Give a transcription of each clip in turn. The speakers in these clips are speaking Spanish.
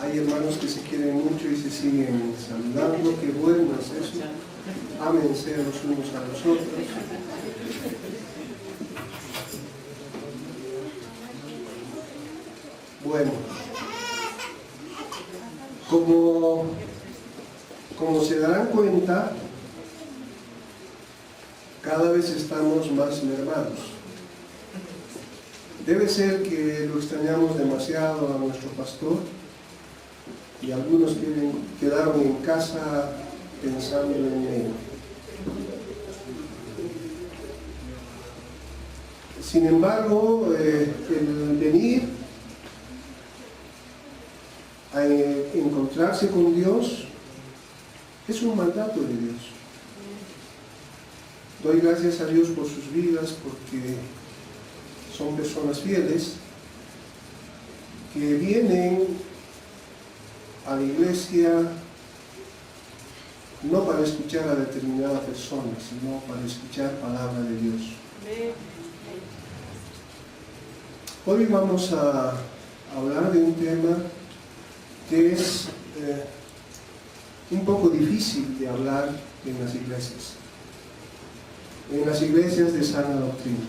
Hay hermanos que se quieren mucho y se siguen saludando. Qué bueno es eso. Ámense los unos a los otros. Bueno, como se darán cuenta, cada vez estamos más mermados. Debe ser que lo extrañamos demasiado a nuestro pastor y algunos quedaron en casa pensando en él. Sin embargo, el venir a encontrarse con Dios es un mandato de Dios. Doy gracias a Dios por sus vidas, porque son personas fieles que vienen a la iglesia no para escuchar a determinada persona, sino para escuchar palabra de Dios. Hoy vamos a hablar de un tema que es un poco difícil de hablar en las iglesias de sana doctrina.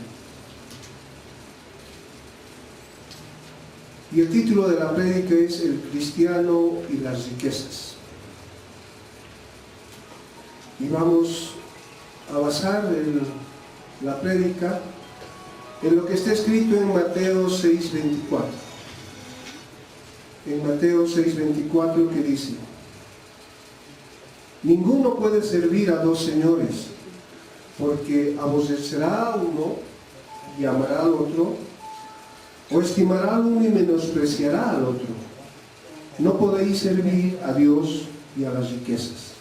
Y el título de la prédica es El cristiano y las riquezas. Y vamos a basar la prédica en lo que está escrito en Mateo 6:24. En Mateo 6:24, que dice: ninguno puede servir a dos señores, porque aborrecerá a uno y amará al otro, o estimará al uno y menospreciará al otro. No podéis servir a Dios y a las riquezas.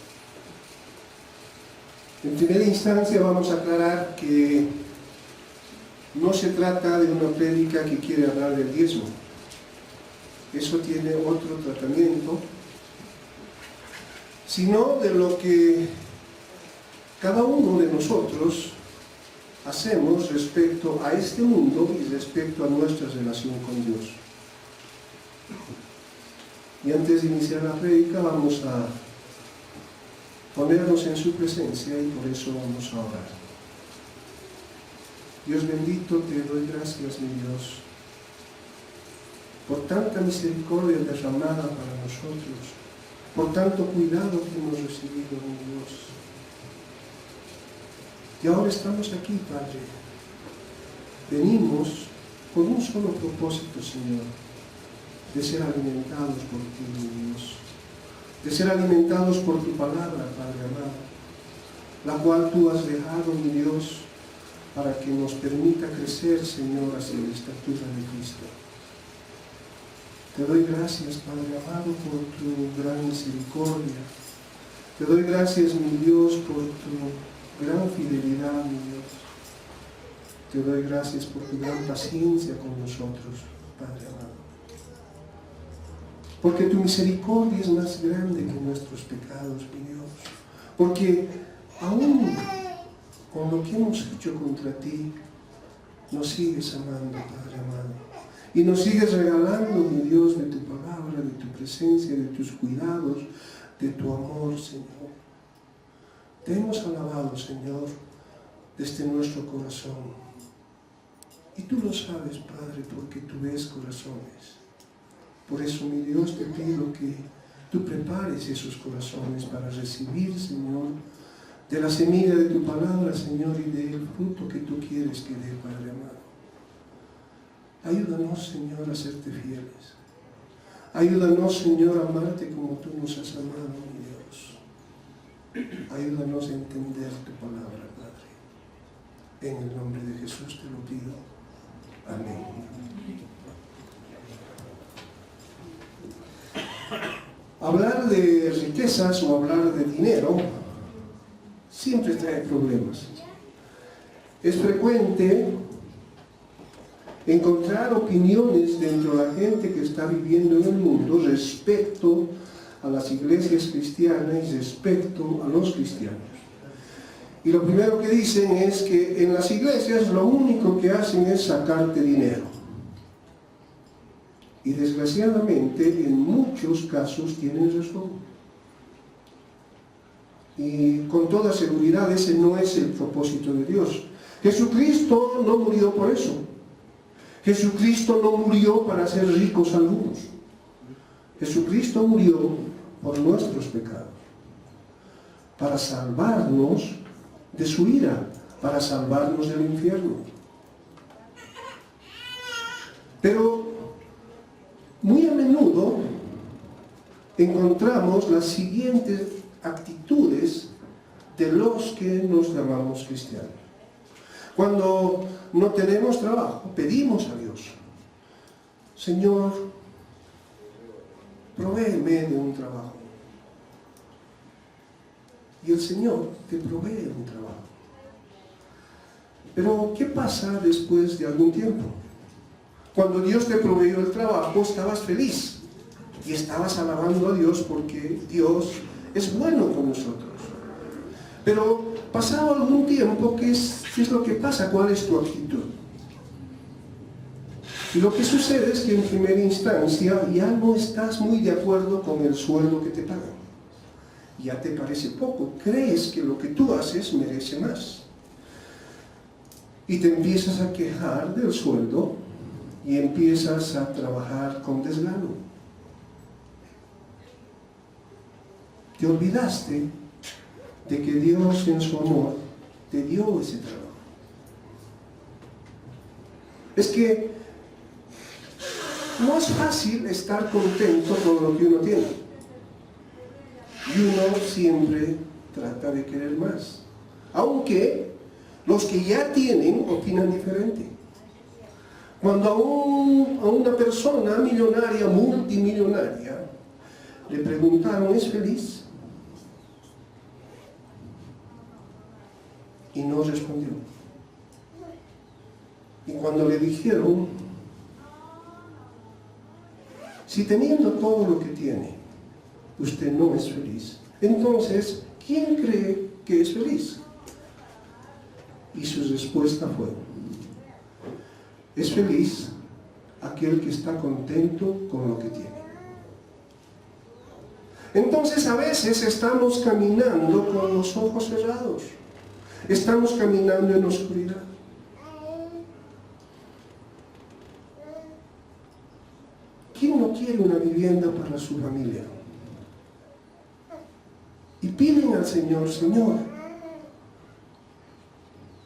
En primera instancia vamos a aclarar que no se trata de una prédica que quiere hablar del diezmo. Eso tiene otro tratamiento, sino de lo que cada uno de nosotros hacemos respecto a este mundo y respecto a nuestra relación con Dios. Y antes de iniciar la prédica vamos a ponernos en su presencia y por eso vamos a orar. Dios bendito, te doy gracias, mi Dios, por tanta misericordia derramada para nosotros, por tanto cuidado que hemos recibido, mi Dios. Y ahora estamos aquí, Padre. Venimos con un solo propósito, Señor, de ser alimentados por ti, mi Dios, de ser alimentados por tu palabra, Padre amado, la cual tú has dejado, mi Dios, para que nos permita crecer, Señor, hacia la estatura de Cristo. Te doy gracias, Padre amado, por tu gran misericordia. Te doy gracias, mi Dios, por tu gran fidelidad, mi Dios. Te doy gracias por tu gran paciencia con nosotros, Padre amado. Porque tu misericordia es más grande que nuestros pecados, mi Dios. Porque aún con lo que hemos hecho contra ti, nos sigues amando, Padre amado. Y nos sigues regalando, mi Dios, de tu palabra, de tu presencia, de tus cuidados, de tu amor, Señor. Te hemos alabado, Señor, desde nuestro corazón. Y tú lo sabes, Padre, porque tú ves corazones. Por eso, mi Dios, te pido que tú prepares esos corazones para recibir, Señor, de la semilla de tu palabra, Señor, y del fruto que tú quieres que dé, Padre amado. Ayúdanos, Señor, a serte fieles. Ayúdanos, Señor, a amarte como tú nos has amado, mi Dios. Ayúdanos a entender tu palabra, Padre. En el nombre de Jesús te lo pido. Amén. Hablar de riquezas o hablar de dinero siempre trae problemas. Es frecuente encontrar opiniones dentro de la gente que está viviendo en el mundo respecto a las iglesias cristianas y respecto a los cristianos. Y lo primero que dicen es que en las iglesias lo único que hacen es sacarte dinero. Y desgraciadamente, en muchos casos tienen razón. Y con toda seguridad ese no es el propósito de Dios. Jesucristo no murió por eso. Jesucristo no murió para hacer ricos algunos. Jesucristo murió por nuestros pecados, para salvarnos de su ira, para salvarnos del infierno. Pero muy a menudo encontramos las siguientes actitudes de los que nos llamamos cristianos. Cuando no tenemos trabajo, pedimos a Dios: Señor, provéeme de un trabajo. Y el Señor te provee un trabajo. Pero, ¿qué pasa después de algún tiempo? Cuando Dios te proveyó el trabajo, estabas feliz y estabas alabando a Dios porque Dios es bueno con nosotros. Pero pasado algún tiempo, ¿qué es lo que pasa? ¿Cuál es tu actitud? Y lo que sucede es que en primera instancia ya no estás muy de acuerdo con el sueldo que te pagan. Ya te parece poco, crees que lo que tú haces merece más. Y te empiezas a quejar del sueldo y empiezas a trabajar con desgano. Te olvidaste de que Dios en su amor te dio ese trabajo. Es que no es fácil estar contento con lo que uno tiene. Y uno siempre trata de querer más. Aunque los que ya tienen opinan diferente. Cuando a una persona millonaria, multimillonaria, le preguntaron: ¿es feliz? Y no respondió. Y cuando le dijeron: si teniendo todo lo que tiene, usted no es feliz, entonces, ¿quién cree que es feliz? Y su respuesta fue: es feliz aquel que está contento con lo que tiene. Entonces a veces estamos caminando con los ojos cerrados. Estamos caminando en oscuridad. ¿Quién no quiere una vivienda para su familia? Y piden al Señor: Señor,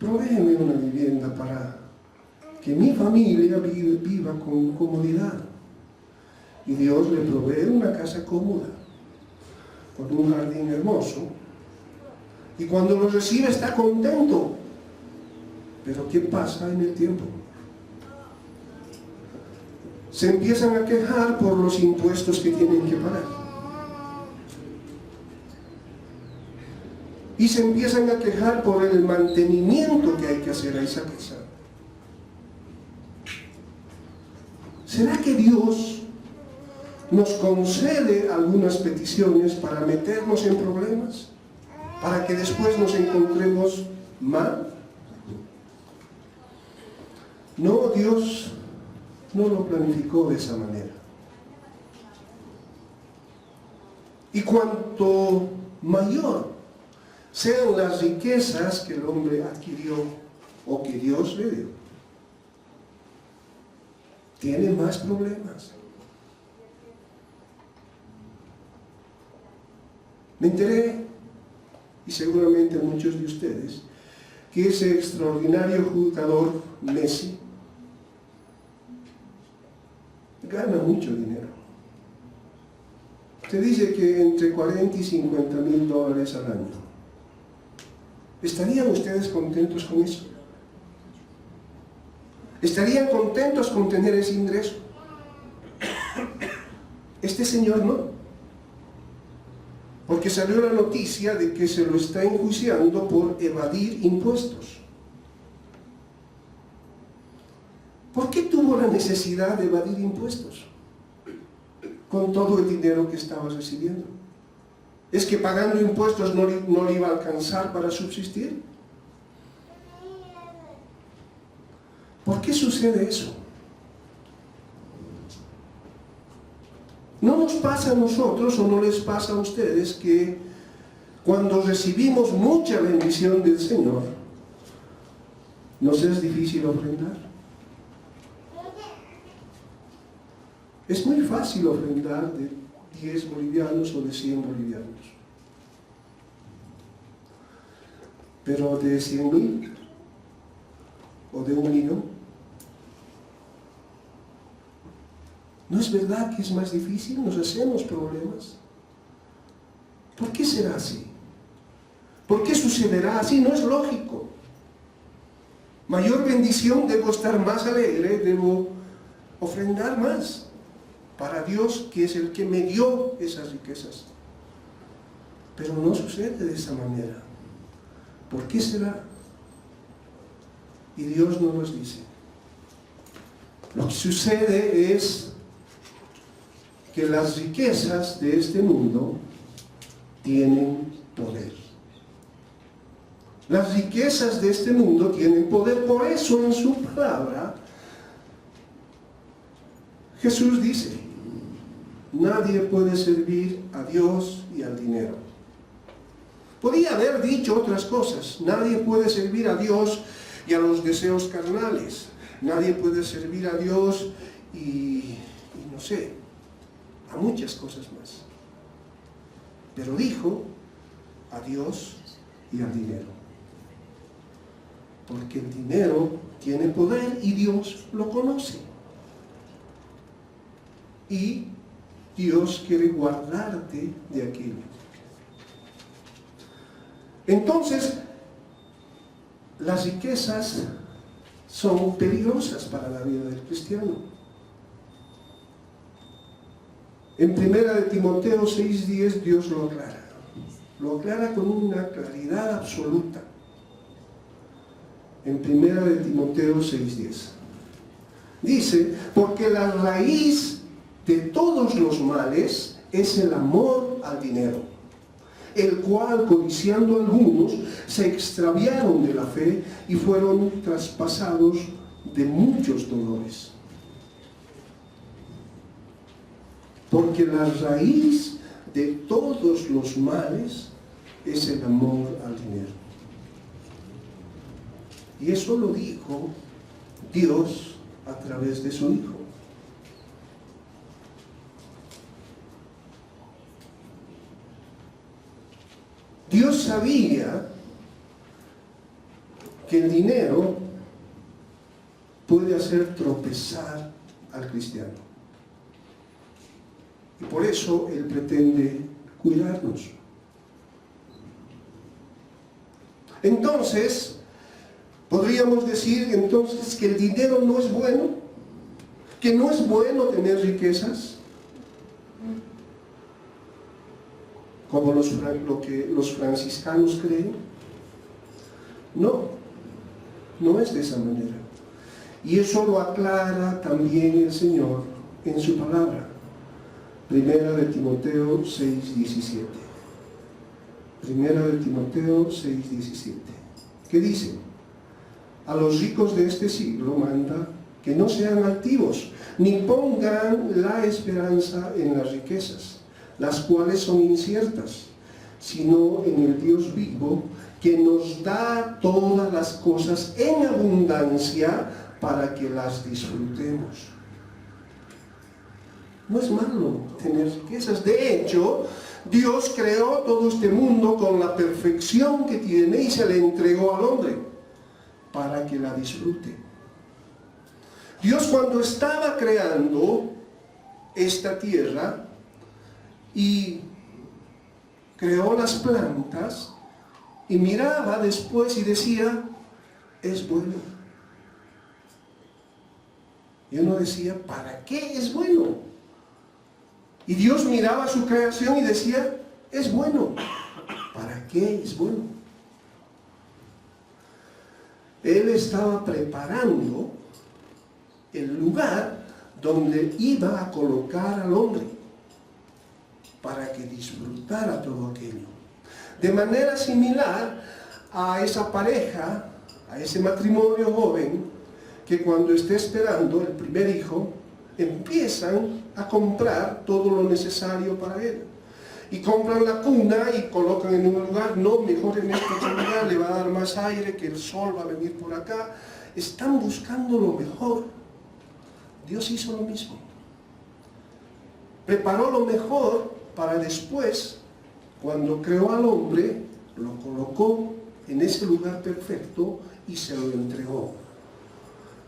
provéeme una vivienda para que mi familia viva con comodidad. Y Dios le provee una casa cómoda, con un jardín hermoso. Y cuando lo recibe está contento. Pero ¿qué pasa en el tiempo? Se empiezan a quejar por los impuestos que tienen que pagar. Y se empiezan a quejar por el mantenimiento que hay que hacer a esa casa. ¿Será que Dios nos concede algunas peticiones para meternos en problemas? ¿Para que después nos encontremos mal? No, Dios no lo planificó de esa manera. Y cuanto mayor sean las riquezas que el hombre adquirió o que Dios le dio, tiene más problemas. Me enteré, y seguramente muchos de ustedes, que ese extraordinario jugador Messi gana mucho dinero. Se dice que entre 40 y 50 mil dólares al año. ¿Estarían ustedes contentos con eso? ¿Estarían contentos con tener ese ingreso? Este señor no. Porque salió la noticia de que se lo está enjuiciando por evadir impuestos. ¿Por qué tuvo la necesidad de evadir impuestos con todo el dinero que estaba recibiendo? ¿Es que pagando impuestos no le iba a alcanzar para subsistir? ¿Por qué sucede eso? ¿No nos pasa a nosotros o no les pasa a ustedes que cuando recibimos mucha bendición del Señor, nos es difícil ofrendar? Es muy fácil ofrendar de 10 bolivianos o de 100 bolivianos. Pero de 100.000 o de 1.000.000, ¿no es verdad que es más difícil? Nos hacemos problemas. ¿Por qué será así? ¿Por qué sucederá así? No es lógico. Mayor bendición, debo estar más alegre, debo ofrendar más para Dios, que es el que me dio esas riquezas. Pero no sucede de esa manera. ¿Por qué será? Y Dios no nos dice. Lo que sucede es que las riquezas de este mundo tienen poder. Las riquezas de este mundo tienen poder. Por eso en su palabra Jesús dice: nadie puede servir a Dios y al dinero. Podía haber dicho otras cosas. Nadie puede servir a Dios y a los deseos carnales. Nadie puede servir a Dios y no sé, a muchas cosas más. Pero dijo a Dios y al dinero. Porque el dinero tiene poder y Dios lo conoce. Y Dios quiere guardarte de aquello. Entonces, las riquezas son peligrosas para la vida del cristiano. En 1 de Timoteo 6:10 Dios lo aclara. Lo aclara con una claridad absoluta. En 1 de Timoteo 6:10 dice: porque la raíz de todos los males es el amor al dinero, el cual, codiciando algunos, se extraviaron de la fe y fueron traspasados de muchos dolores. Porque la raíz de todos los males es el amor al dinero. Y eso lo dijo Dios a través de su Hijo. Dios sabía que el dinero puede hacer tropezar al cristiano. Y por eso Él pretende cuidarnos. Entonces, podríamos decir entonces que el dinero no es bueno, que no es bueno tener riquezas, como lo que los franciscanos creen. No, no es de esa manera. Y eso lo aclara también el Señor en su palabra. 1 de Timoteo 6:17. 1 de Timoteo 6:17. ¿Qué dice? A los ricos de este siglo manda que no sean altivos, ni pongan la esperanza en las riquezas, las cuales son inciertas, sino en el Dios vivo, que nos da todas las cosas en abundancia para que las disfrutemos. No es malo tener riquezas. De hecho, Dios creó todo este mundo con la perfección que tiene y se le entregó al hombre para que la disfrute. Dios, cuando estaba creando esta tierra y creó las plantas, y miraba después y decía: es bueno. Y uno decía: ¿para qué es bueno? Y Dios miraba su creación y decía: es bueno. ¿Para qué es bueno? Él estaba preparando el lugar donde iba a colocar al hombre para que disfrutara todo aquello. De manera similar a esa pareja, a ese matrimonio joven, que cuando esté esperando el primer hijo, empiezan a comprar todo lo necesario para él. Y compran la cuna y colocan en un lugar, no, mejor en este otro lugar, le va a dar más aire, que el sol va a venir por acá. Están buscando lo mejor. Dios hizo lo mismo. Preparó lo mejor para después, cuando creó al hombre, lo colocó en ese lugar perfecto y se lo entregó.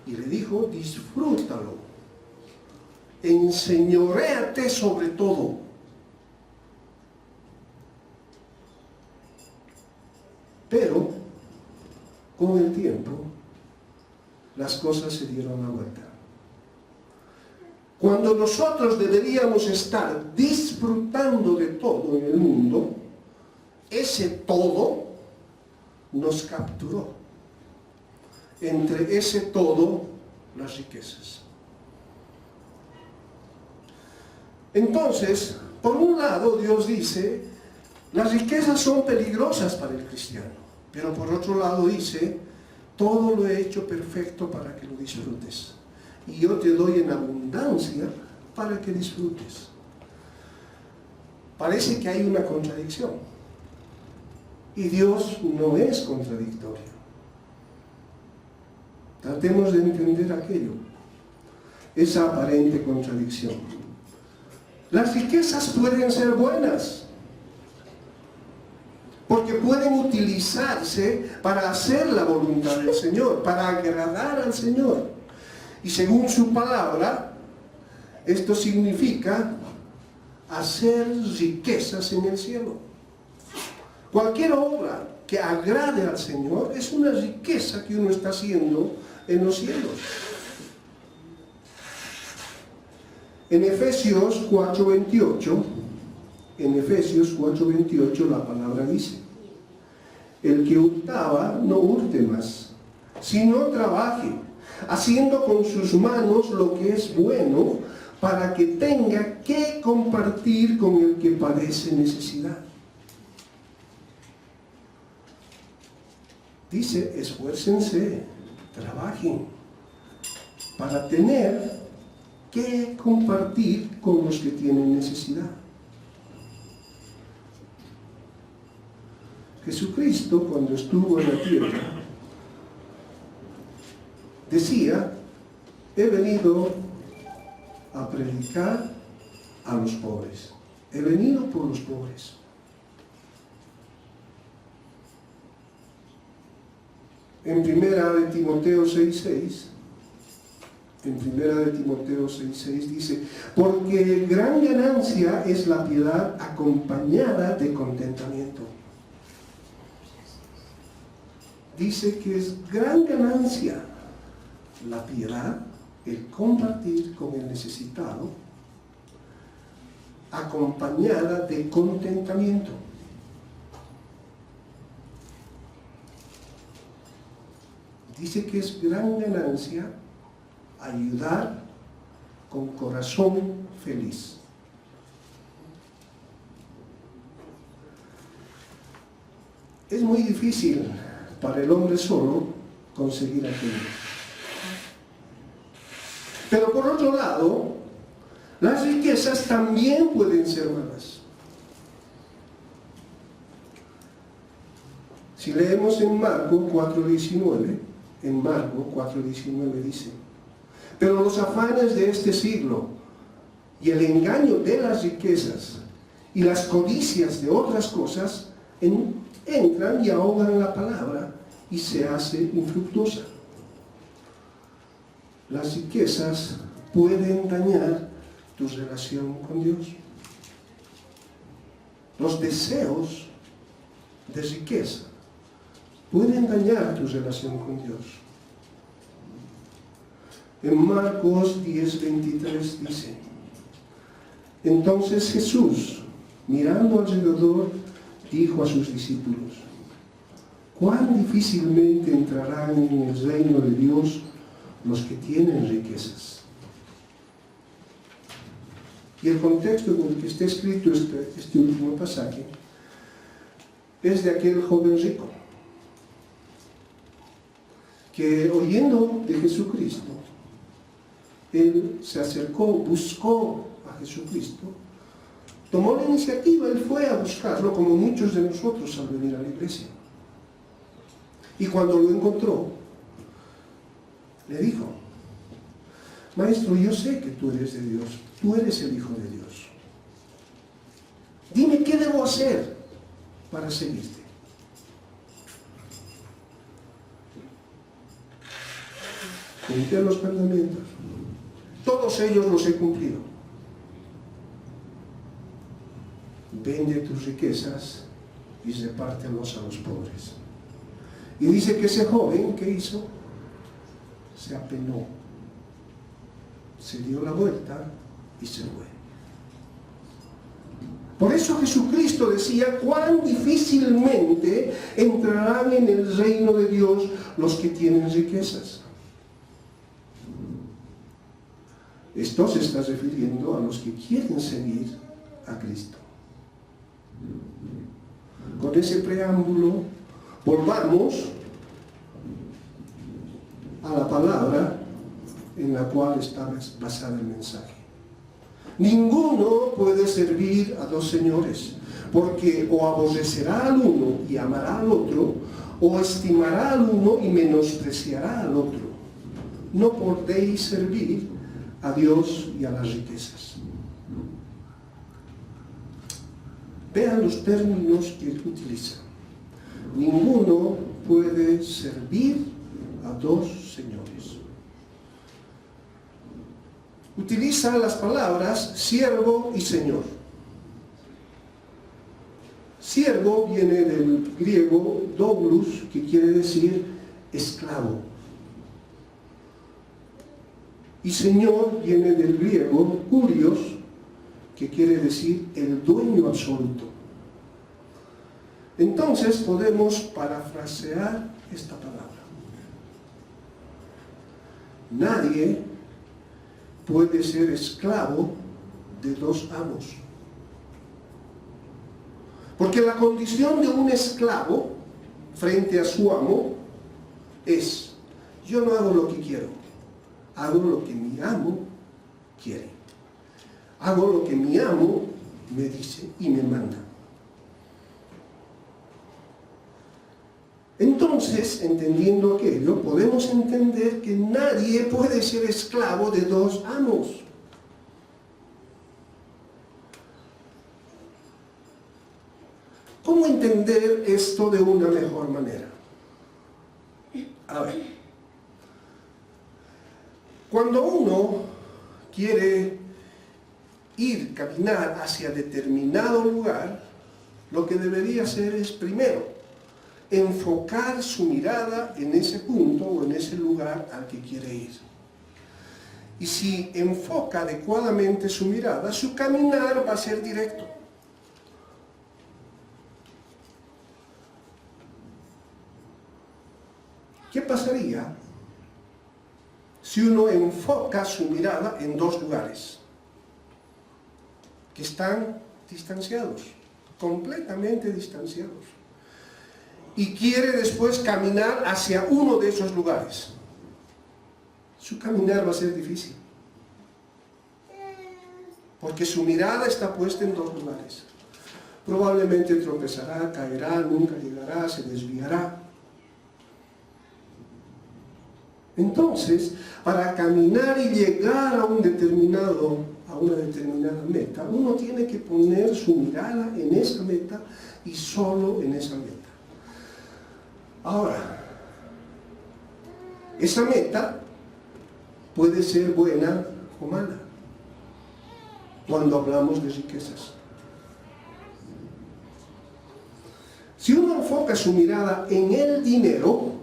Y le dijo, disfrútalo, enseñoréate sobre todo. Pero, con el tiempo, las cosas se dieron la vuelta. Cuando nosotros deberíamos estar disfrutando de todo en el mundo, ese todo nos capturó. Entre ese todo, las riquezas. Entonces, por un lado, Dios dice, las riquezas son peligrosas para el cristiano. Pero por otro lado dice, todo lo he hecho perfecto para que lo disfrutes. Y yo te doy en abundancia para que disfrutes. Parece que hay una contradicción. Y Dios no es contradictorio. Tratemos de entender aquello. Esa aparente contradicción. Las riquezas pueden ser buenas. Porque pueden utilizarse para hacer la voluntad del Señor, para agradar al Señor. Y según su palabra, esto significa hacer riquezas en el cielo. Cualquier obra que agrade al Señor es una riqueza que uno está haciendo en los cielos. En Efesios 4:28, la palabra dice, el que hurtaba no hurte más, sino trabaje, haciendo con sus manos lo que es bueno, para que tenga que compartir con el que padece necesidad. Dice, esfuércense, trabajen, para tener que compartir con los que tienen necesidad. Jesucristo, cuando estuvo en la tierra, decía, he venido a predicar a los pobres. He venido por los pobres. En primera de Timoteo 6:6, dice, porque gran ganancia es la piedad acompañada de contentamiento. Dice que es gran ganancia la piedad, el compartir con el necesitado, acompañada de contentamiento. Dice que es gran ganancia ayudar con corazón feliz. Es muy difícil para el hombre solo conseguir aquello. Pero por otro lado, las riquezas también pueden ser malas. Si leemos en Marcos 4:19, dice, pero los afanes de este siglo y el engaño de las riquezas y las codicias de otras cosas entran y ahogan la palabra y se hace infructuosa. Las riquezas pueden dañar tu relación con Dios. Los deseos de riqueza pueden dañar tu relación con Dios. En Marcos 10:23 dice, entonces Jesús, mirando alrededor, dijo a sus discípulos, cuán difícilmente entrarán en el reino de Dios los que tienen riquezas. Y el contexto en el que está escrito este último pasaje es de aquel joven rico que, oyendo de Jesucristo, él se acercó, buscó a Jesucristo, tomó la iniciativa, él fue a buscarlo como muchos de nosotros al venir a la iglesia. Y cuando lo encontró, le dijo: Maestro, yo sé que tú eres de Dios, tú eres el Hijo de Dios. Dime qué debo hacer para seguirte. Cumplí los mandamientos. Todos ellos los he cumplido. Vende tus riquezas y repártelos a los pobres. Y dice que ese joven, ¿qué hizo? Se apenó, se dio la vuelta y se fue. Por eso Jesucristo decía: cuán difícilmente entrarán en el reino de Dios los que tienen riquezas. Esto se está refiriendo a los que quieren seguir a Cristo. Con ese preámbulo, volvamos a la palabra en la cual está basado el mensaje. Ninguno puede servir a dos señores, porque o aborrecerá al uno y amará al otro, o estimará al uno y menospreciará al otro. No podéis servir a Dios y a las riquezas. Vean los términos que utiliza. Ninguno puede servir a dos señores. Utiliza las palabras siervo y señor. Siervo viene del griego doulos, que quiere decir esclavo. Y señor viene del griego kurios, que quiere decir el dueño absoluto. Entonces podemos parafrasear esta palabra. Nadie puede ser esclavo de dos amos. Porque la condición de un esclavo frente a su amo es: yo no hago lo que quiero, hago lo que mi amo quiere. Hago lo que mi amo me dice y me manda. Entonces, entendiendo aquello, podemos entender que nadie puede ser esclavo de dos amos. ¿Cómo entender esto de una mejor manera? A ver, cuando uno quiere caminar hacia determinado lugar, lo que debería hacer es primero enfocar su mirada en ese punto o en ese lugar al que quiere ir. Y si enfoca adecuadamente su mirada, su caminar va a ser directo. ¿Qué pasaría si uno enfoca su mirada en dos lugares que están distanciados, completamente distanciados, y quiere después caminar hacia uno de esos lugares? Su caminar va a ser difícil, porque su mirada está puesta en dos lugares. Probablemente tropezará, caerá, nunca llegará, se desviará. Entonces, para caminar y llegar a una determinada meta, uno tiene que poner su mirada en esa meta y solo en esa meta. Ahora, esa meta puede ser buena o mala cuando hablamos de riquezas. Si uno enfoca su mirada en el dinero,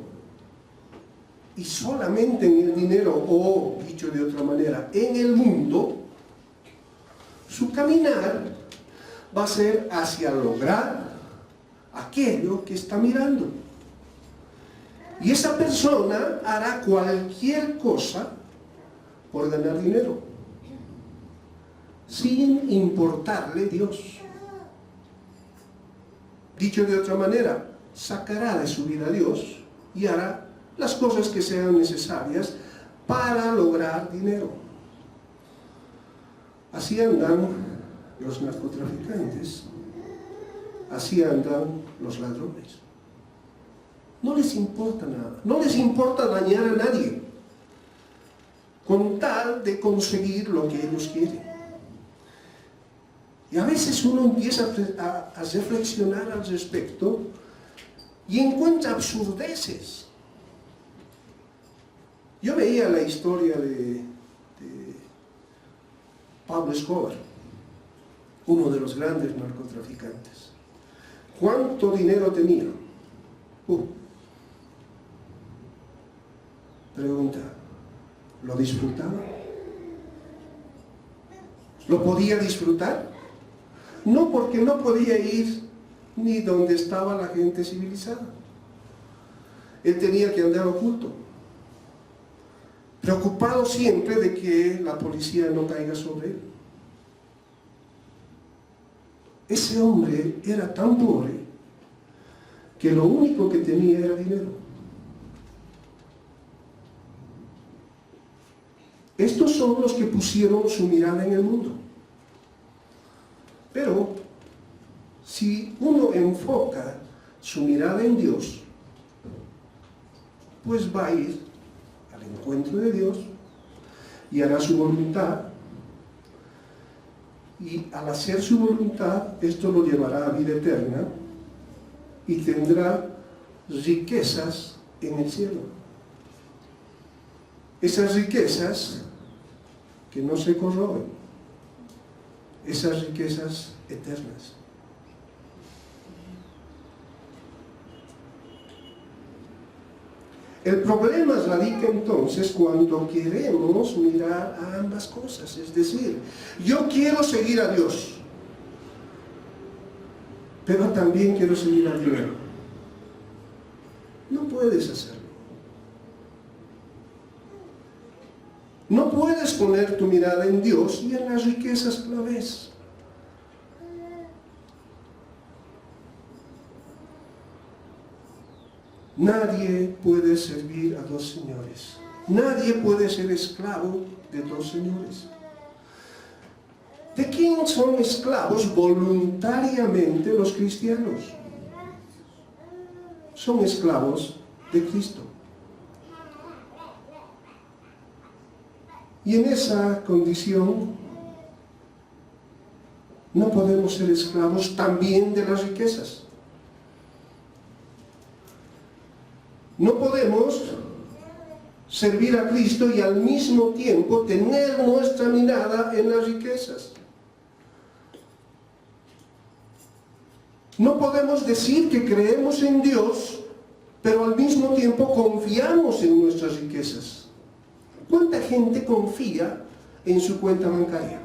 y solamente en el dinero, o dicho de otra manera, en el mundo, su caminar va a ser hacia lograr aquello que está mirando. Y esa persona hará cualquier cosa por ganar dinero, sin importarle Dios. Dicho de otra manera, sacará de su vida a Dios y hará las cosas que sean necesarias para lograr dinero. Así andan los narcotraficantes, así andan los ladrones. No les importa nada, no les importa dañar a nadie, con tal de conseguir lo que ellos quieren. Y a veces uno empieza a reflexionar al respecto y encuentra absurdeces. Yo veía la historia de Pablo Escobar, uno de los grandes narcotraficantes. ¿Cuánto dinero tenía? Pregunta, ¿lo disfrutaba? ¿Lo podía disfrutar? No, porque no podía ir ni donde estaba la gente civilizada. Él tenía que andar oculto, preocupado siempre de que la policía no caiga sobre él. Ese hombre era tan pobre que lo único que tenía era dinero. Estos son los que pusieron su mirada en el mundo. Pero si uno enfoca su mirada en Dios, pues va a ir al encuentro de Dios y hará su voluntad. Y al hacer su voluntad, esto lo llevará a vida eterna y tendrá riquezas en el cielo. Esas riquezas que no se corroen, esas riquezas eternas. El problema radica entonces cuando queremos mirar a ambas cosas, es decir, yo quiero seguir a Dios, pero también quiero seguir al dinero. No puedes hacerlo. No puedes poner tu mirada en Dios y en las riquezas que la ves. Nadie puede servir a dos señores. Nadie puede ser esclavo de dos señores. ¿De quién son esclavos voluntariamente los cristianos? Son esclavos de Cristo. Y en esa condición no podemos ser esclavos también de las riquezas. No podemos servir a Cristo y al mismo tiempo tener nuestra mirada en las riquezas. No podemos decir que creemos en Dios, pero al mismo tiempo confiamos en nuestras riquezas. ¿Cuánta gente confía en su cuenta bancaria?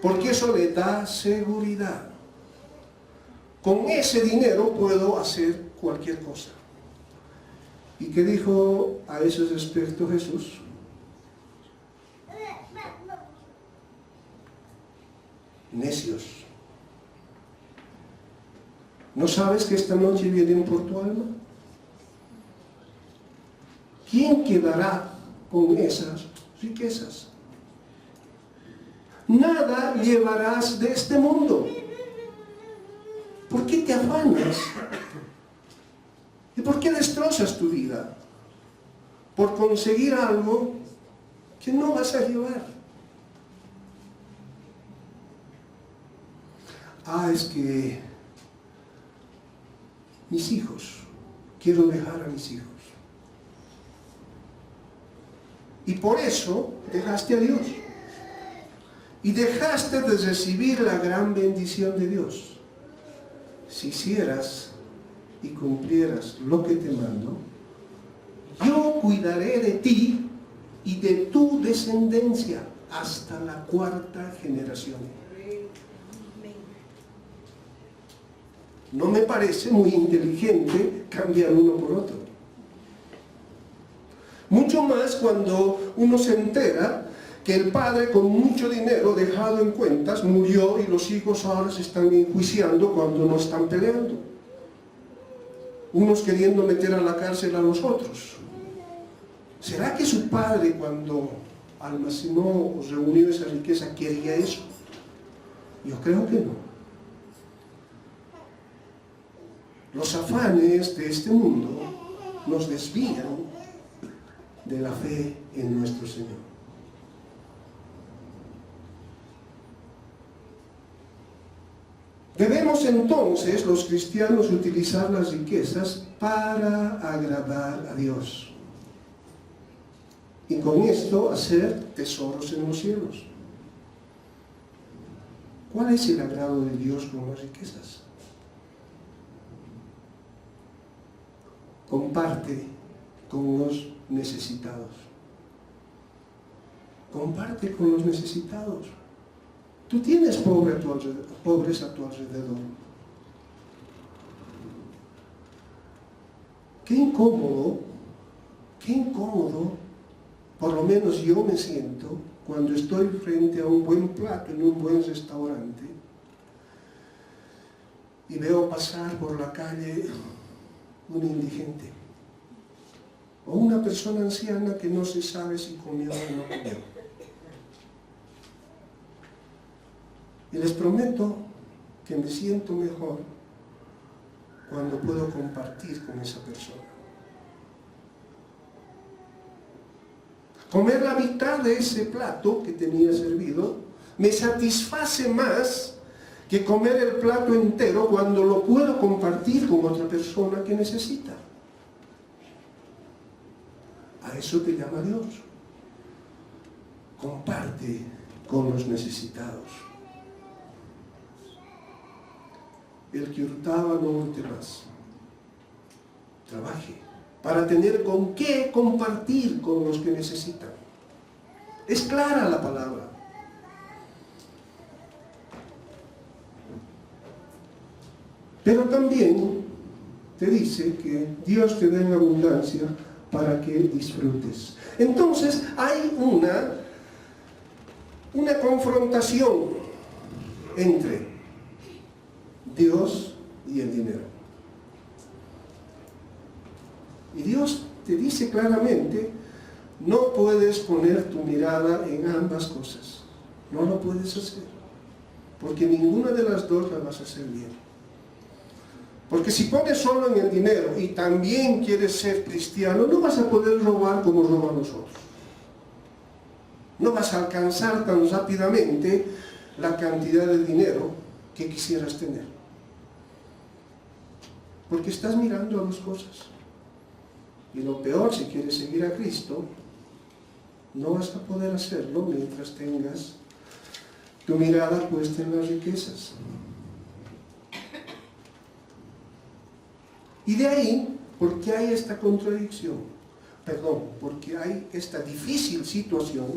Porque eso le da seguridad. Con ese dinero puedo hacer cualquier cosa. ¿Y qué dijo a ese respecto Jesús? Necios. ¿No sabes que esta noche vienen por tu alma? ¿Quién quedará con esas riquezas? Nada llevarás de este mundo. ¿Por qué te afanas? ¿Y por qué destrozas tu vida? Por conseguir algo que no vas a llevar. Es que mis hijos, quiero dejar a mis hijos. Y por eso dejaste a Dios. Y dejaste de recibir la gran bendición de Dios. Si hicieras y cumplieras lo que te mando, yo cuidaré de ti y de tu descendencia hasta la 4ª generación. No me parece muy inteligente cambiar uno por otro. Mucho más cuando uno se entera que el padre con mucho dinero dejado en cuentas murió y los hijos ahora se están enjuiciando cuando no están peleando. Unos queriendo meter a la cárcel a los otros. ¿Será que su padre, cuando almacenó o reunió esa riqueza quería eso. Yo creo que no. Los afanes de este mundo nos desvían de la fe en nuestro Señor. Debemos entonces los cristianos utilizar las riquezas para agradar a Dios. Y con esto hacer tesoros en los cielos. ¿Cuál es el agrado de Dios con las riquezas? Comparte con los necesitados. Comparte con los necesitados. Tú tienes pobres a tu alrededor. Qué incómodo, por lo menos yo me siento cuando estoy frente a un buen plato en un buen restaurante y veo pasar por la calle un indigente o una persona anciana que no se sabe si comió o no comió. Y les prometo que me siento mejor cuando puedo compartir con esa persona. Comer la mitad de ese plato que tenía servido me satisface más que comer el plato entero cuando lo puedo compartir con otra persona que necesita. A eso te llama Dios. Comparte con los necesitados. El que hurtaba no hurte más. Trabaje para tener con qué compartir con los que necesitan. Es clara la palabra. Pero también te dice que Dios te da en abundancia para que disfrutes. Entonces hay una confrontación entre Dios y el dinero. Y Dios te dice claramente, no puedes poner tu mirada en ambas cosas. No lo puedes hacer. Porque ninguna de las dos la vas a hacer bien. Porque si pones solo en el dinero y también quieres ser cristiano, no vas a poder robar como roban los otros. No vas a alcanzar tan rápidamente la cantidad de dinero que quisieras tener. Porque estás mirando a dos cosas. Y lo peor, si quieres seguir a Cristo, no vas a poder hacerlo mientras tengas tu mirada puesta en las riquezas. Y de ahí, ¿por qué hay esta contradicción? Porque hay esta difícil situación,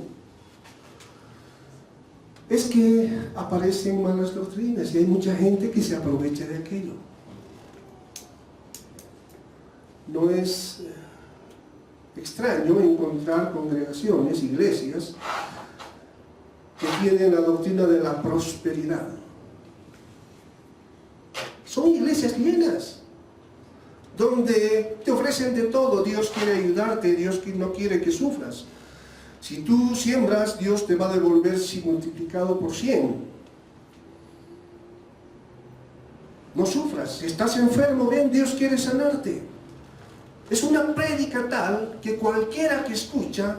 es que aparecen malas doctrinas y hay mucha gente que se aprovecha de aquello. No es extraño encontrar congregaciones, iglesias, que tienen la doctrina de la prosperidad. Son iglesias llenas, donde te ofrecen de todo. Dios quiere ayudarte, Dios no quiere que sufras. Si tú siembras, Dios te va a devolver multiplicado por 100. No sufras. Si estás enfermo, ven, Dios quiere sanarte. Es una prédica tal que cualquiera que escucha,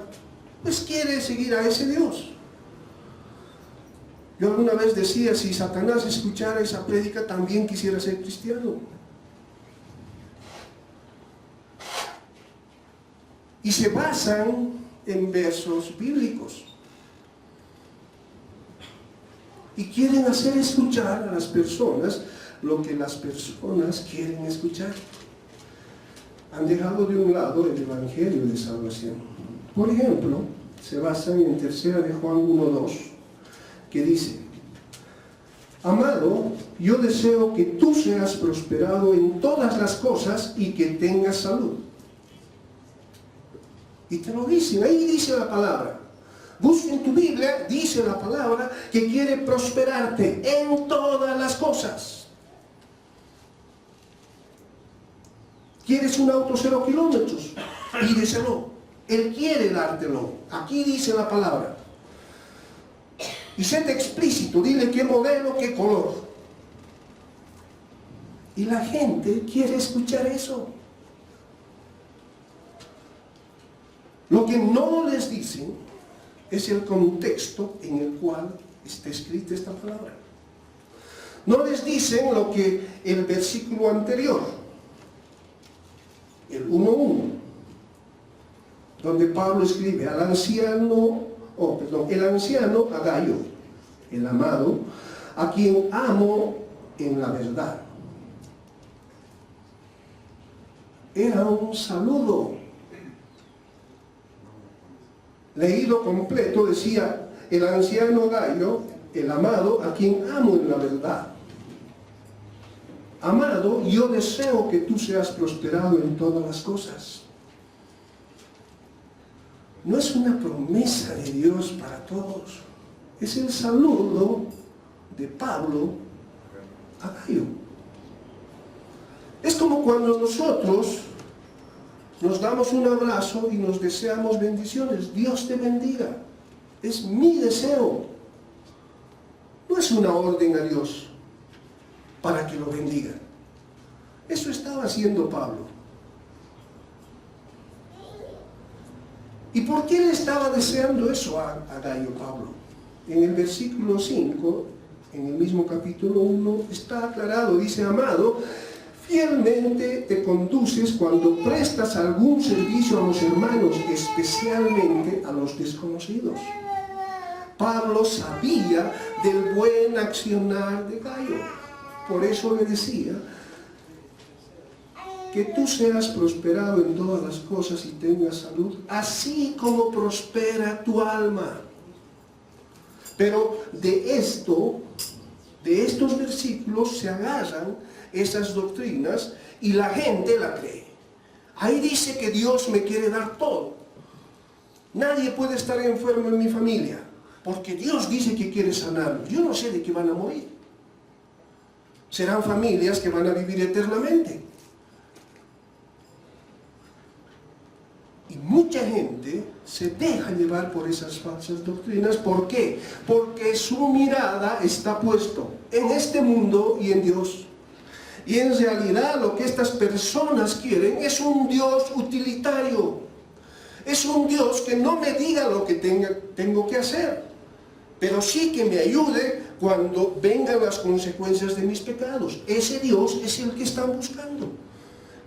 pues quiere seguir a ese Dios. Yo alguna vez decía, si Satanás escuchara esa prédica, también quisiera ser cristiano. Y se basan en versos bíblicos. Y quieren hacer escuchar a las personas lo que las personas quieren escuchar. Han dejado de un lado el Evangelio de salvación. Por ejemplo, se basan en 3 de Juan 1:2, que dice: Amado, yo deseo que tú seas prosperado en todas las cosas y que tengas salud. Y te lo dicen, ahí dice la palabra. Busca en tu Biblia, dice la palabra que quiere prosperarte en todas las cosas. ¿Quieres un auto 0 kilómetros? Pídeselo. Él quiere dártelo. Aquí dice la palabra. Y séte explícito, dile qué modelo, qué color. Y la gente quiere escuchar eso. Lo que no les dicen es el contexto en el cual está escrita esta palabra. No les dicen lo que el versículo anterior, el 1:1, donde Pablo escribe al anciano, el anciano a Gayo, el amado, a quien amo en la verdad. Era un saludo. Leído completo decía, el anciano Gayo, el amado, a quien amo en la verdad. Amado, yo deseo que tú seas prosperado en todas las cosas. No es una promesa de Dios para todos. Es el saludo de Pablo a Gayo. Es como cuando nosotros nos damos un abrazo y nos deseamos bendiciones. Dios te bendiga. Es mi deseo. No es una orden a Dios para que lo bendiga. Eso estaba haciendo Pablo. ¿Y por qué le estaba deseando eso a Gayo Pablo? En el versículo 5, en el mismo capítulo 1, está aclarado. Dice, amado, fielmente te conduces cuando prestas algún servicio a los hermanos, especialmente a los desconocidos. Pablo sabía del buen accionar de Gayo. Por eso le decía, que tú seas prosperado en todas las cosas y tengas salud, así como prospera tu alma. Pero de estos versículos se agarran esas doctrinas y la gente la cree. Ahí dice que Dios me quiere dar todo. Nadie puede estar enfermo en mi familia, porque Dios dice que quiere sanarlos. Yo no sé de qué van a morir. Serán familias que van a vivir eternamente. Y mucha gente se deja llevar por esas falsas doctrinas. ¿Por qué? Porque su mirada está puesto en este mundo y en Dios. Y en realidad lo que estas personas quieren es un Dios utilitario. Es un Dios que no me diga lo que tengo que hacer, pero sí que me ayude cuando vengan las consecuencias de mis pecados. Ese Dios es el que están buscando.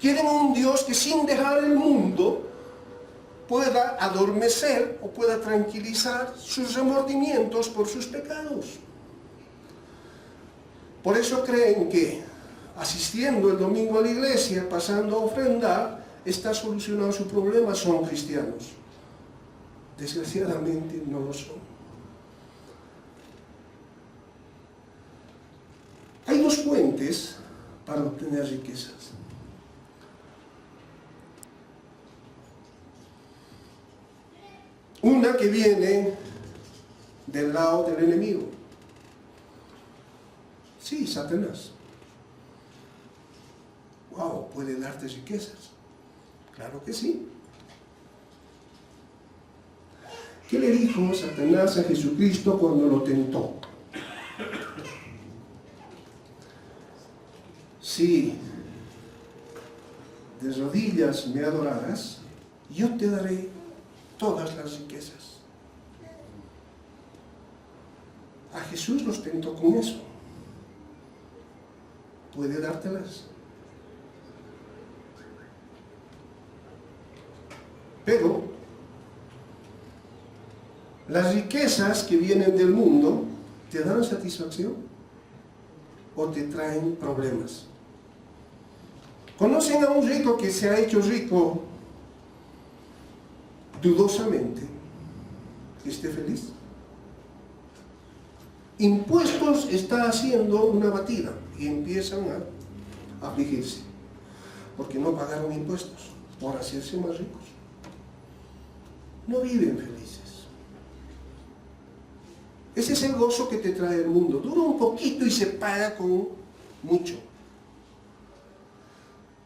Quieren un Dios que sin dejar el mundo pueda adormecer o pueda tranquilizar sus remordimientos por sus pecados. Por eso creen que asistiendo el domingo a la iglesia, pasando a ofrendar, está solucionado su problema, son cristianos. Desgraciadamente no lo son. Hay dos fuentes para obtener riquezas. Una que viene del lado del enemigo. Sí, Satanás. Wow, ¿puede darte riquezas? Claro que sí. ¿Qué le dijo Satanás a Jesucristo cuando lo tentó? Si de rodillas me adorarás, yo te daré todas las riquezas. A Jesús los tentó con eso. ¿Puede dártelas? Pero las riquezas que vienen del mundo, ¿te dan satisfacción o te traen problemas? ¿Conocen a un rico que se ha hecho rico dudosamente? ¿Esté feliz? Impuestos está haciendo una batida y empiezan a afligirse porque no pagaron impuestos por hacerse más ricos. No viven felices. Ese es el gozo que te trae el mundo. Dura un poquito y se paga con mucho.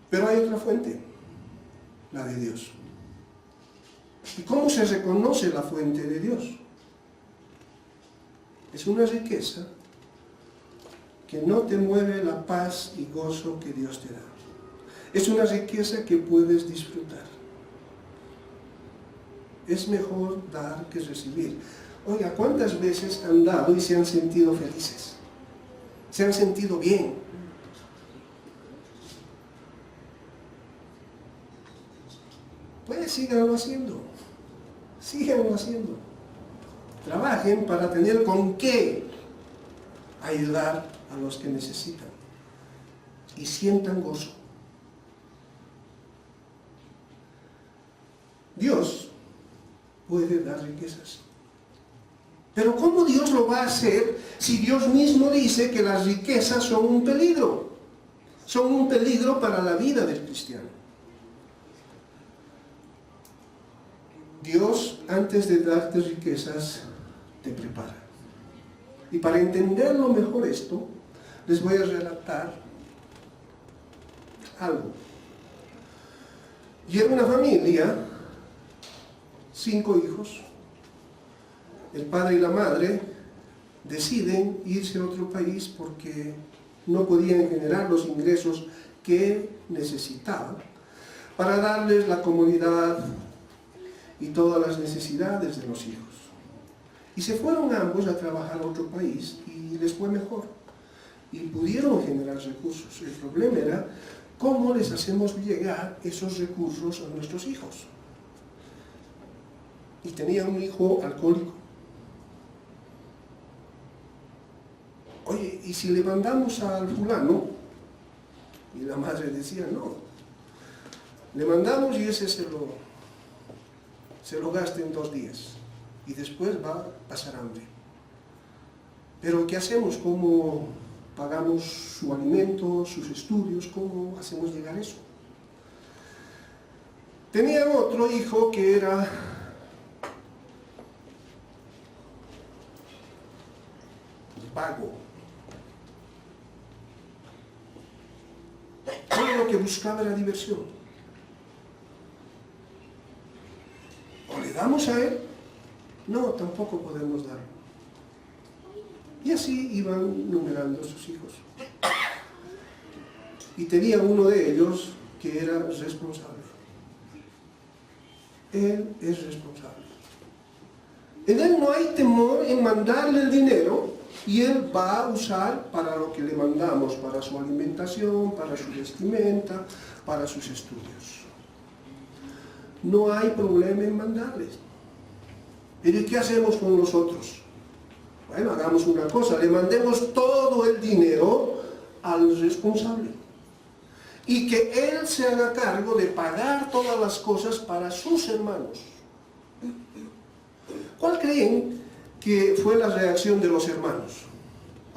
Pero hay otra fuente, la de Dios. ¿Y cómo se reconoce la fuente de Dios? Es una riqueza que no te mueve la paz y gozo que Dios te da. Es una riqueza que puedes disfrutar. Es mejor dar que recibir. Oiga, ¿cuántas veces han dado y se han sentido felices? Se han sentido bien. Pues síganlo haciendo. Síganlo haciendo. Trabajen para tener con qué ayudar a los que necesitan. Y sientan gozo. Dios puede dar riquezas. Pero ¿cómo Dios lo va a hacer si Dios mismo dice que las riquezas son un peligro? Son un peligro para la vida del cristiano. Dios, antes de darte riquezas, te prepara. Y para entenderlo mejor esto, les voy a relatar algo. Y era una familia, 5 hijos. El padre y la madre deciden irse a otro país porque no podían generar los ingresos que necesitaban para darles la comodidad y todas las necesidades de los hijos. Y se fueron ambos a trabajar a otro país y les fue mejor. Y pudieron generar recursos. El problema era cómo les hacemos llegar esos recursos a nuestros hijos. Y tenía un hijo alcohólico. Oye, ¿y si le mandamos al fulano? Y la madre decía, no. Le mandamos y ese se lo gasta en 2 días. Y después va a pasar hambre. Pero ¿qué hacemos? ¿Cómo pagamos su alimento, sus estudios? ¿Cómo hacemos llegar eso? Tenían otro hijo que era vago. Todo lo que buscaba era diversión. ¿O le damos a él? No, tampoco podemos darlo. Y así iban numerando sus hijos. Y tenía uno de ellos que era responsable. Él es responsable. En él no hay temor en mandarle el dinero y él va a usar para lo que le mandamos, para su alimentación, para su vestimenta, para sus estudios. No hay problema en mandarles. ¿Pero qué hacemos con nosotros? Bueno, hagamos una cosa, le mandemos todo el dinero al responsable. Y que él se haga cargo de pagar todas las cosas para sus hermanos. ¿Cuál creen que fue la reacción de los hermanos?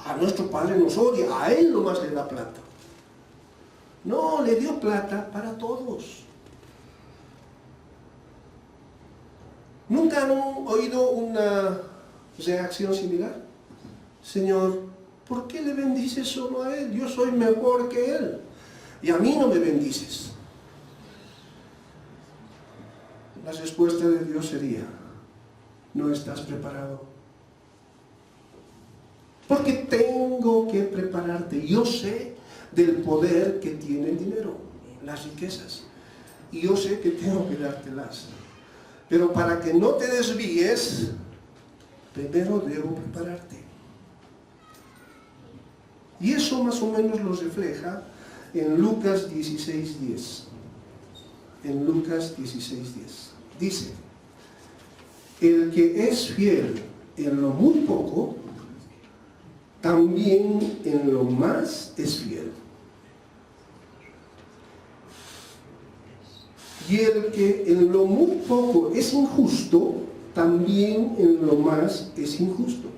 A nuestro padre nos odia, a él nomás le da plata. No, le dio plata para todos. ¿Nunca han oído una reacción similar? Señor, ¿por qué le bendices solo a él? Yo soy mejor que él. Y a mí no me bendices. La respuesta de Dios sería, no estás preparado. Porque tengo que prepararte. Yo sé del poder que tiene el dinero, las riquezas. Y yo sé que tengo que dártelas. Pero para que no te desvíes, primero debo prepararte. Y eso más o menos lo refleja en Lucas 16:10. En Lucas 16:10. Dice, el que es fiel en lo muy poco, también en lo más es fiel. Y el que en lo muy poco es injusto, también en lo más es injusto.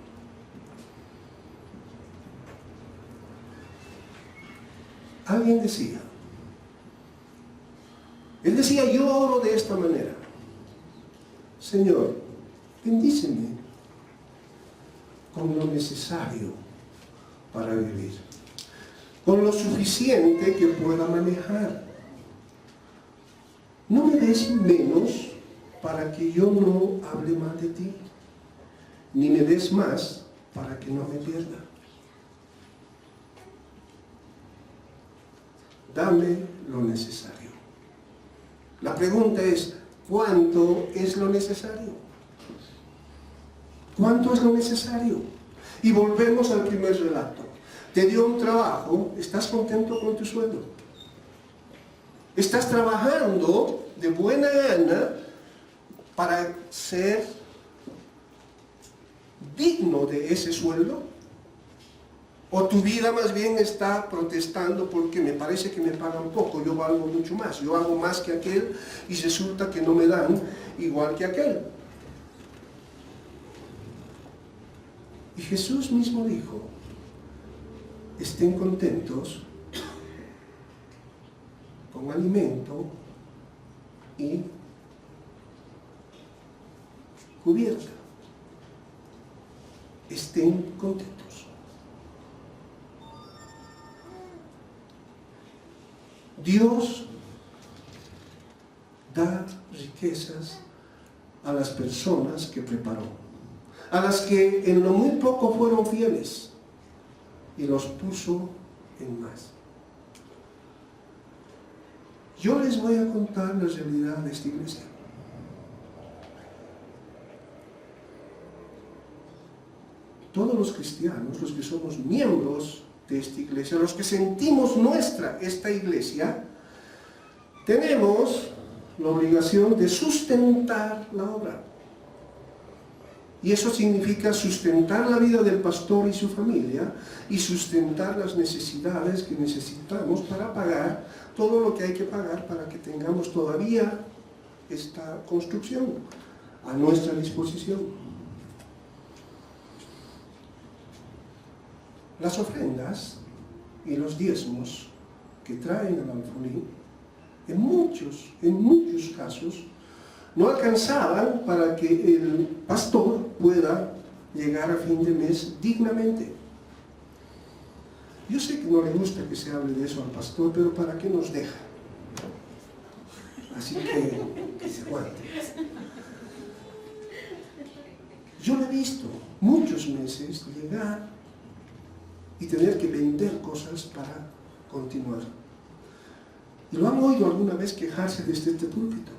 Alguien decía, él decía, yo oro de esta manera. Señor, bendíceme con lo necesario para vivir, con lo suficiente que pueda manejar. No me des menos para que yo no hable mal de ti, ni me des más para que no me pierda. Dame lo necesario. La pregunta es, ¿cuánto es lo necesario? ¿Cuánto es lo necesario? Y volvemos al primer relato. Te dio un trabajo, ¿estás contento con tu sueldo? ¿Estás trabajando de buena gana para ser digno de ese sueldo? ¿O tu vida más bien está protestando porque me parece que me pagan poco, yo valgo mucho más, yo hago más que aquel y resulta que no me dan igual que aquel? Y Jesús mismo dijo, estén contentos con alimento y cubierta. Estén contentos. Dios da riquezas a las personas que preparó, a las que en lo muy poco fueron fieles y los puso en más. Yo les voy a contar la realidad de esta iglesia. Todos los cristianos, los que somos miembros de esta iglesia, los que sentimos esta iglesia, tenemos la obligación de sustentar la obra. Y eso significa sustentar la vida del pastor y su familia y sustentar las necesidades que necesitamos para pagar todo lo que hay que pagar para que tengamos todavía esta construcción a nuestra disposición. Las ofrendas y los diezmos que traen al alfolí, en muchos casos, no alcanzaban para que el pastor pueda llegar a fin de mes dignamente. Yo sé que no le gusta que se hable de eso al pastor, pero ¿para qué nos deja? Así que se aguante. Yo lo he visto muchos meses llegar y tener que vender cosas para continuar. ¿Y lo han oído alguna vez quejarse desde este púlpito?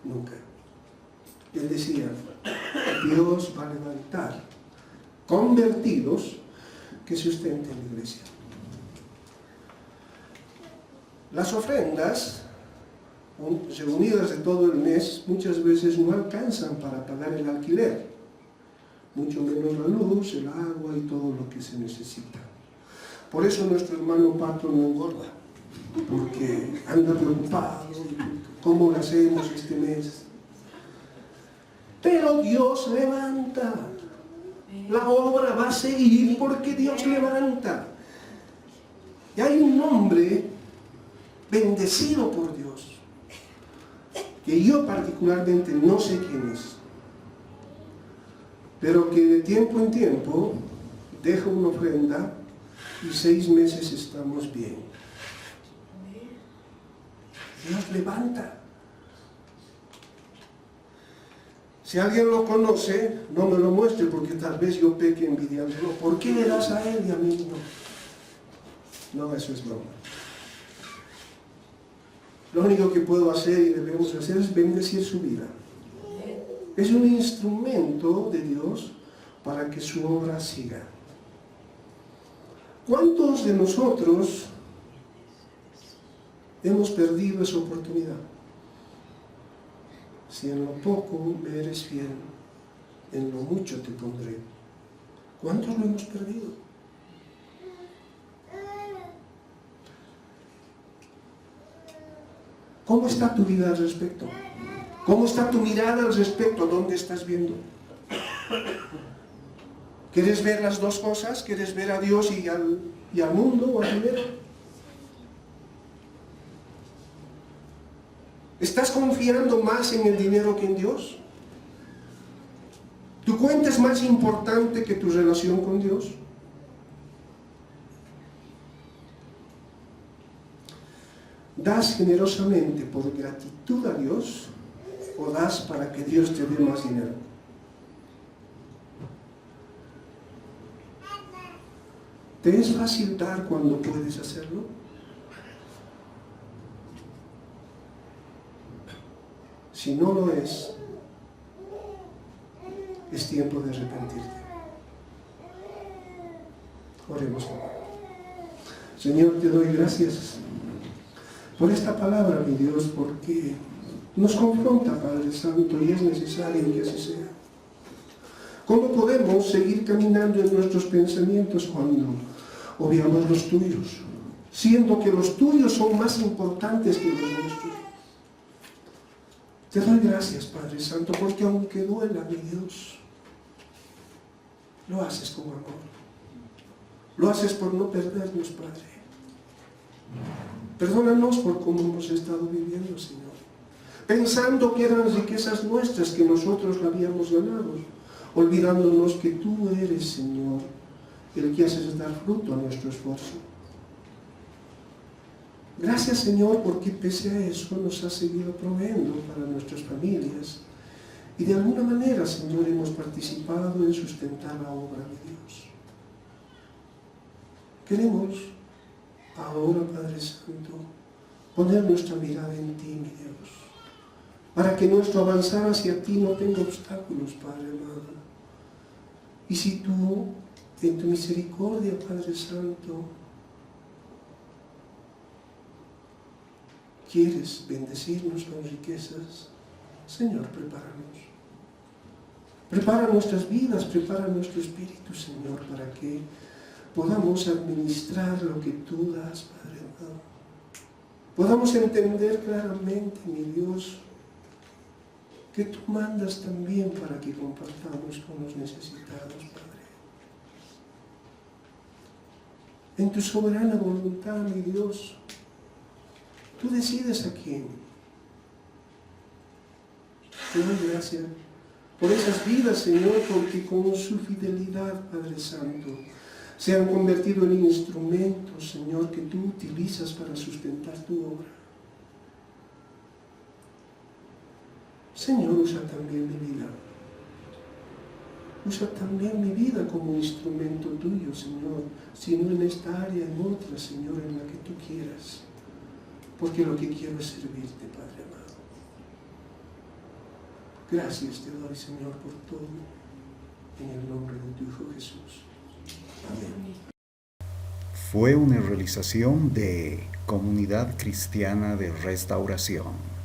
Nunca. Él decía, Dios va a levantar convertidos que sustenten la iglesia. Las ofrendas, reunidas de todo el mes, muchas veces no alcanzan para pagar el alquiler, mucho menos la luz, el agua y todo lo que se necesita. Por eso nuestro hermano Pato no engorda, porque anda preocupado, ¿cómo lo hacemos este mes? Pero Dios levanta. La obra va a seguir porque Dios levanta. Y hay un hombre bendecido por Dios, que yo particularmente no sé quién es, pero que de tiempo en tiempo deja una ofrenda y 6 meses estamos bien. Dios levanta. Si alguien lo conoce, no me lo muestre porque tal vez yo peque envidiándolo. ¿Por qué le das a él y a mí no? No, eso es broma. Lo único que puedo hacer y debemos hacer es bendecir su vida. Es un instrumento de Dios para que su obra siga. ¿Cuántos de nosotros hemos perdido esa oportunidad? Si en lo poco me eres fiel, en lo mucho te pondré. ¿Cuántos lo hemos perdido? ¿Cómo está tu vida al respecto? ¿Cómo está tu mirada al respecto? ¿Dónde estás viendo? ¿Quieres ver las dos cosas? ¿Quieres ver a Dios y al mundo o al dinero? ¿Estás confiando más en el dinero que en Dios? ¿Tu cuenta es más importante que tu relación con Dios? ¿Das generosamente por gratitud a Dios o das para que Dios te dé más dinero? ¿Te es fácil dar cuando puedes hacerlo? Si no lo es tiempo de arrepentirte. Oremos. Señor, te doy gracias por esta palabra, mi Dios, porque nos confronta, Padre Santo, y es necesario que así sea. ¿Cómo podemos seguir caminando en nuestros pensamientos cuando obviamos los tuyos, siendo que los tuyos son más importantes que los nuestros? Te doy gracias, Padre Santo, porque aunque duela, mi Dios, lo haces con amor. Lo haces por no perdernos, Padre. Perdónanos por cómo hemos estado viviendo, Señor, pensando que eran riquezas nuestras, que nosotros la habíamos ganado, olvidándonos que tú eres, Señor, el que haces dar fruto a nuestro esfuerzo. Gracias, Señor, porque pese a eso nos has seguido proveyendo para nuestras familias y de alguna manera, Señor, hemos participado en sustentar la obra de Dios. Queremos ahora, Padre Santo, poner nuestra mirada en ti, mi Dios, para que nuestro avanzar hacia ti no tenga obstáculos, Padre amado. Y si tú, en tu misericordia, Padre Santo, quieres bendecirnos con riquezas, Señor, prepáranos. Prepara nuestras vidas, prepara nuestro espíritu, Señor, para que podamos administrar lo que tú das, Padre amado. Podamos entender claramente, mi Dios, que tú mandas también para que compartamos con los necesitados, Padre. En tu soberana voluntad, mi Dios, tú decides a quién. Te doy gracias por esas vidas, Señor, porque con su fidelidad, Padre Santo, se han convertido en instrumentos, Señor, que tú utilizas para sustentar tu obra. Señor, usa también mi vida. Usa también mi vida como instrumento tuyo, Señor, si no en esta área, en otra, Señor, en la que tú quieras. Porque lo que quiero es servirte, Padre amado. Gracias te doy, Señor, por todo. En el nombre de tu Hijo Jesús. Amén. Fue una realización de Comunidad Cristiana de Restauración.